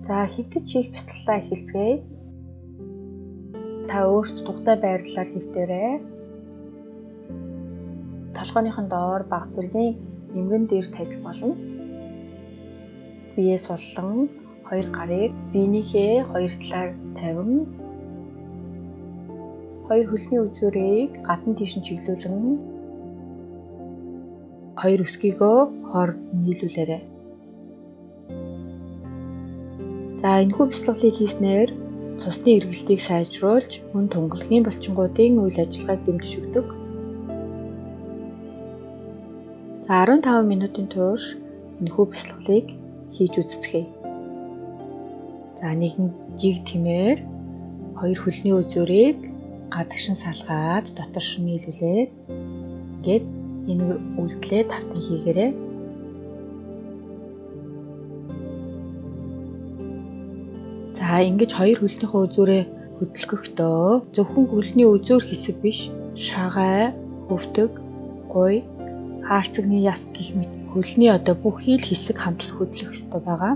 За хэвтэж хийх бясалгалаа эхэлцгээе. Та өөрт тухтай байрлалаар хэвтээрэй. Толгойнхын доор бага зэргийн эмгэн дээр тавьж болно. Биеэ суллан хоёр гарыг биенийхээ хоёр талаар тавин хоёр хөлний үзүүрийг гадна тийш нь чиглүүлэн хоёр өсгийгөө хооронд нийлүүлээрэй. За энэхүү бясалгалыг хийснээр цусны эргэлтийг сайжруулж, мөн тунгалгийн булчингуудын үйл ажиллагааг дэмжиж өгдөг. За 15 минутын турш энэхүү бясалгалыг хийж үзцгээе. За нэгэн жиг тэмээр хоёр хөлний үзүүрийг гадагшин салгаад доторшин нийлүүлээд ингээд энэ үйлдэлээ тавтан хийгээрэй. За ингэж хоёр хөлнийхөө үзүүрээ хөдөлгөхдөө зөвхөн хөлний үзүүр хэсэг биш, шагай, хөвтөг, гуй, хаарцагны яс гэх мэт хөлний бүхий л хэсэг хамтд хөдлөх ёстой байгаа.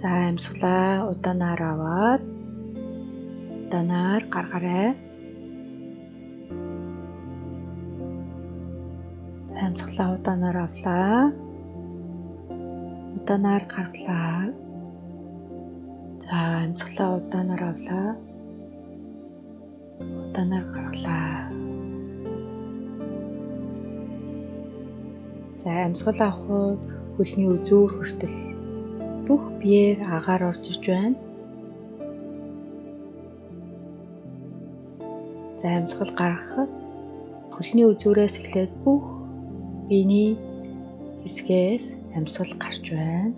За амьсгалаа удаанаар аваад удаанаар гаргаарай. За амьсгалаа удаанаар авлаа. Удаанаар гаргалаа. За амьсгалаа удаанаар авлаа. Удаанаар гаргалаа. За амьсгал авах хөлний үзүүр хүртэл бүх биеэр агаар орж иж байна. За амьсгал гаргахад хөлний үзүүрээс эхлээд бүх биений хэсгээс амьсгал гарч байна.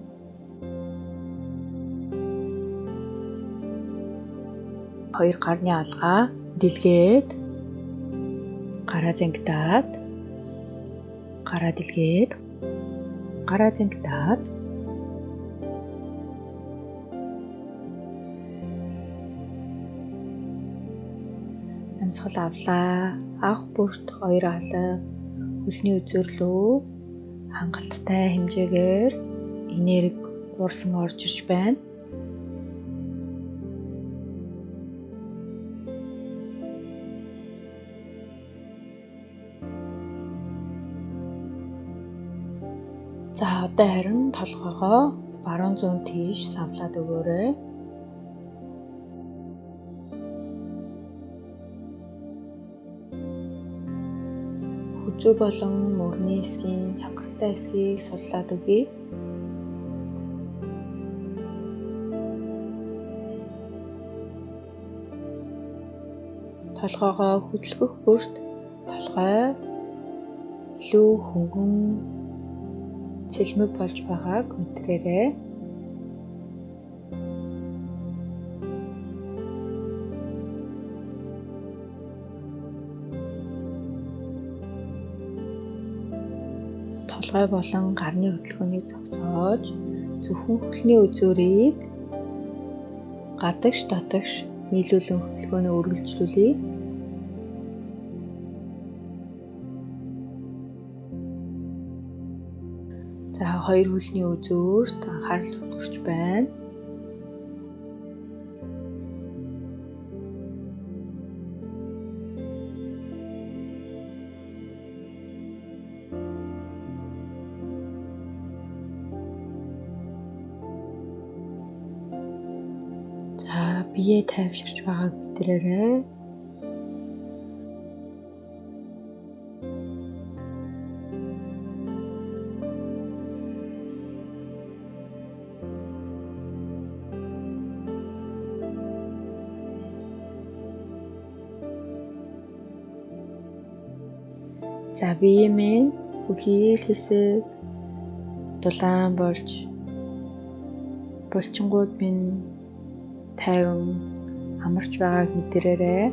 Хоёр гарны алгаа дэлгээд гараа зангидаад гараа дэлгээд гараа зангидаад амьсгал авлаа. Авах бүрт хоёр алга хөлний үзүүрлөө хангалттай хэмжээгээр энерги уурсан орж ирж байна. За одоо харин толгоогоо баруун зүүн тийш савлаад өгөөрэй. Хүзүү болон мөрний хэсгийн чангатай хэсгийг суллаад өгье. Толгоогоо хөдөлгөх бүрт толгой илүү хөнгөн цэлмэг болж байгааг мэдрээрэй. Толгой болон гарны хөдөлгөөнийг зогсоож зөвхөн хөлний үзүүрийг гадагш дотогш нийлүүлэн хөдөлгөөнөө үргэлжлүүлье. За хоёр хөлний үзүүрт анхаарал төвлөрч байна. За биеэ тайвширч байгааг мэдрээрэй. За бие минь бүхий л хэсэг дулаан болж булчингууд минь тайван амарч байгааг мэдрээрэй.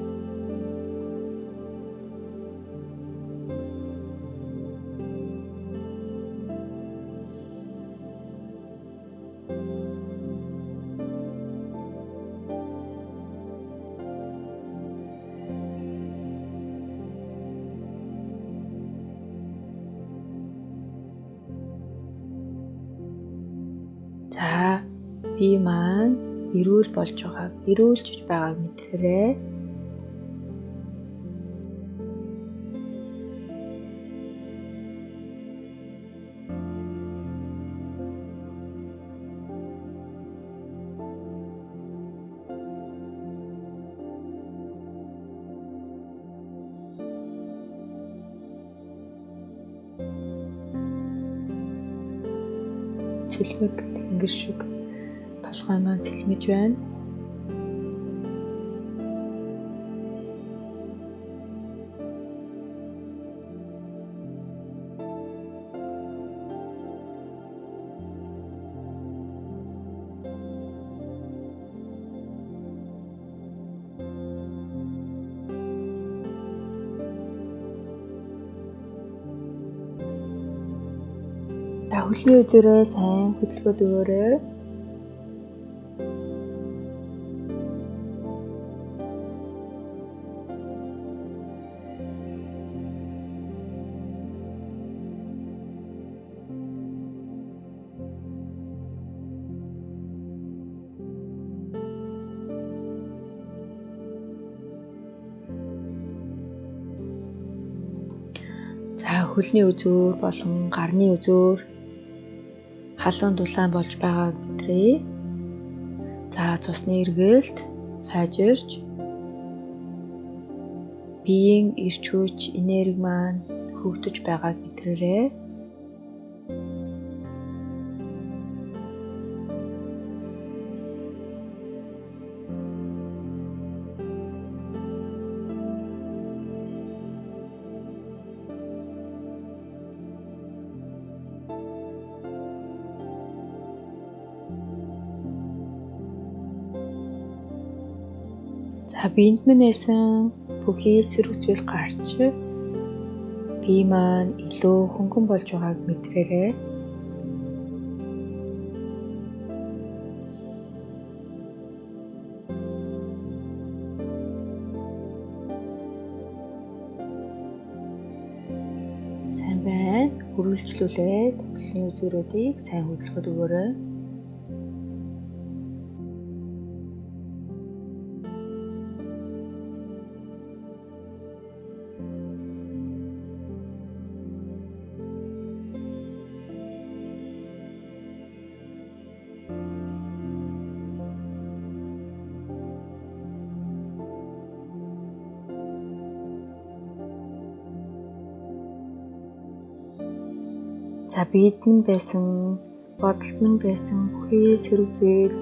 За бие маань эрүүл болж байгааг, эрүүлжиж байгааг мэдрээрэй. Цэлмэг тэнгэр шиг толгой маань цэлмэж байна. За хөлний үзүүрээ сайн хөдөлгөөд өгөөрэй. За хөлний үзүүр болон гарны үзүүр халуун дулаан болж байгааг мэдрээ. За цусны эргээлт сайжирч биеийн эрч хүч, энерги маань хөгдөж байгааг мэдрээрэй. За биед минь байсан бүхий сөрөг зүйл гарч бие маань илүү хөнгөн болж байгааг мэдрээрэй. Сайн байна. Үргэлжлүүлээд хөлний үзүүрүүдийг сайн хөдөлгөөд өгөөрэй. За биед минь байсан, бодолд минь байсан бүхий сөрөг зүйл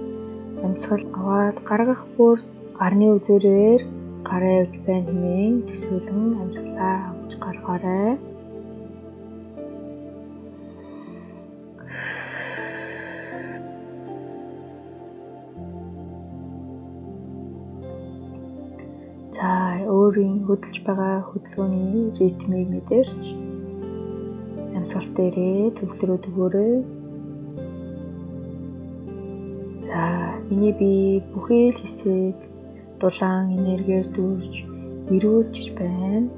амьсгал аваад гаргах бүр гарны үзүүрээр гараа явж байна хэмээн төсөөлөн амьсгалаа авч гаргаарай. За өөрийн хөдөлж байгаа хөдөлгөөний ритмийг мэдэрч амьсгал дээрээ төвлөрөөд өгөөрэй. За миний бие бүхий л хэсэг дулаан энергиэр дүүрж эрүүлжиж байна.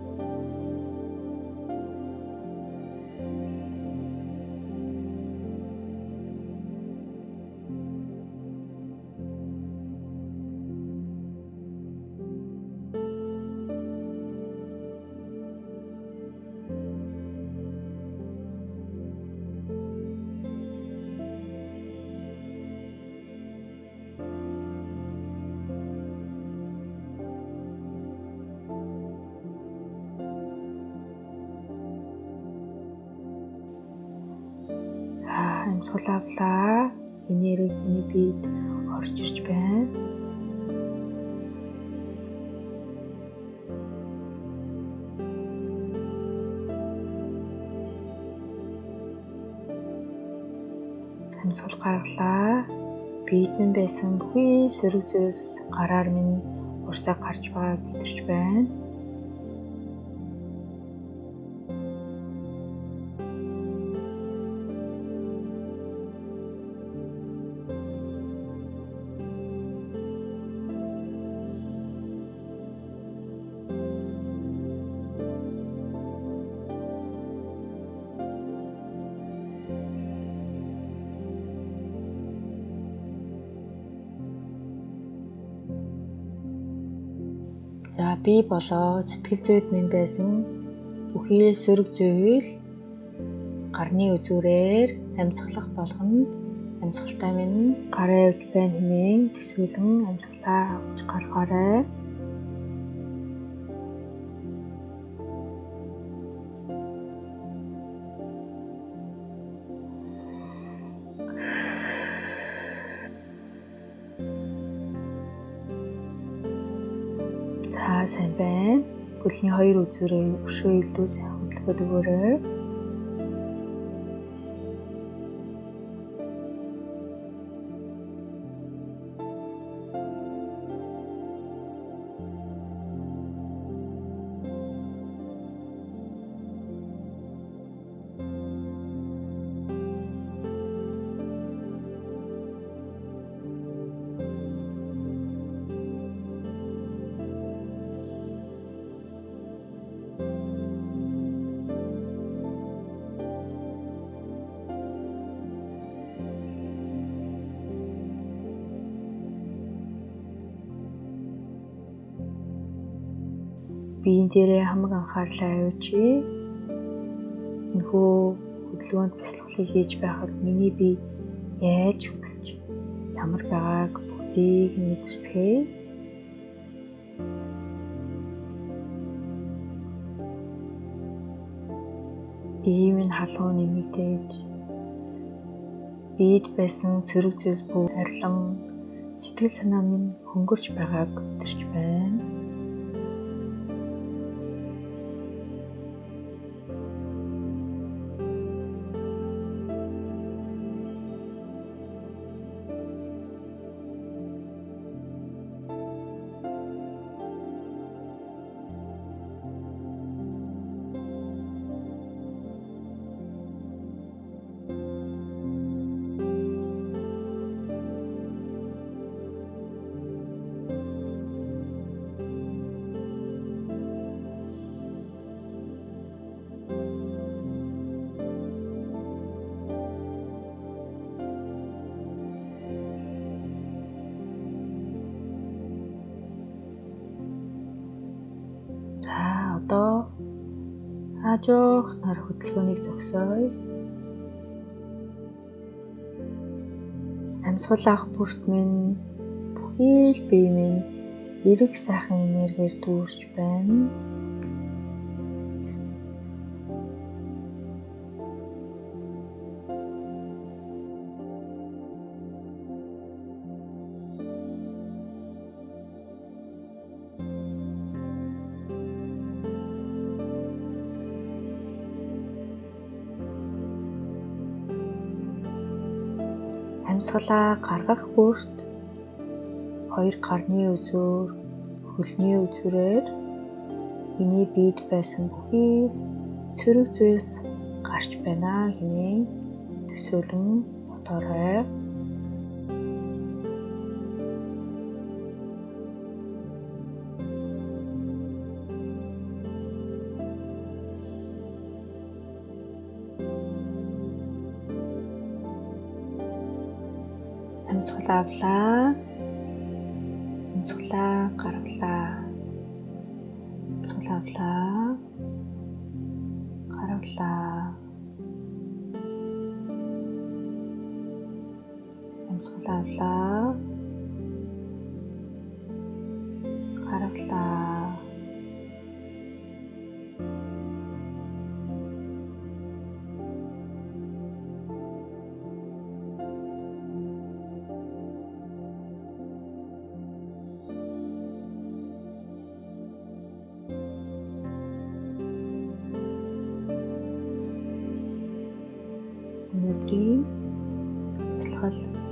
Амьсгал авлаа. Энерги миний биед орж ирж байна. Амьсгал гаргалаа. Биед минь байсан бүхий сөрөг зүйлс гараар минь урсаа гарч байгааг мэдэрч байна. За би болоо сэтгэл зүйд минь байсан бүхий сөрөг зүйл гарны үзүүрээр амьсгалах болгонд амьсгалтай минь гараа явж байна хэмээн төсөөлөн амьсгалаа авч гаргаарай. За сайн байна. Хөлний 2 үзүүрээ өшөө илүү сайн хөдөлгөөд өгөөрэй. Биеийн дээрээ хамаг анхаарлаа оюучи. Энэхүү хөдөлгөөнд бясалгалыг хийж байхад миний бие яаж хөдөлж ямар байгааг бүгдийг мэдэрцгээе. Ийм нь халуун нэмэгдээж биед байсан сөрөг зүйлс бүх арилан сэтгэл санаа минь хөнгөрч байгааг мэдэрч байна. За одоо хажуух нар хөдөлгөөнийг зогсооё. Амьсгал авах бүрт минь бүхий л бие минь эрэг сайхан энергиэр дүүрч байна. Амьсгалаа гаргах бүрт 2 гарны үзүүр, хөлний үзүүрээр миний биед байсан бүхий сөрөг зүйлс гарч байна хэмээн төсөөлөн бодоорой. Амьсгал авлаа. Амьсгалаа гаргалаа. Амьсгал авлаа. Гаргалаа. Амьсгал авлаа. Гаргалаа. Өнөөдрийн бясалгал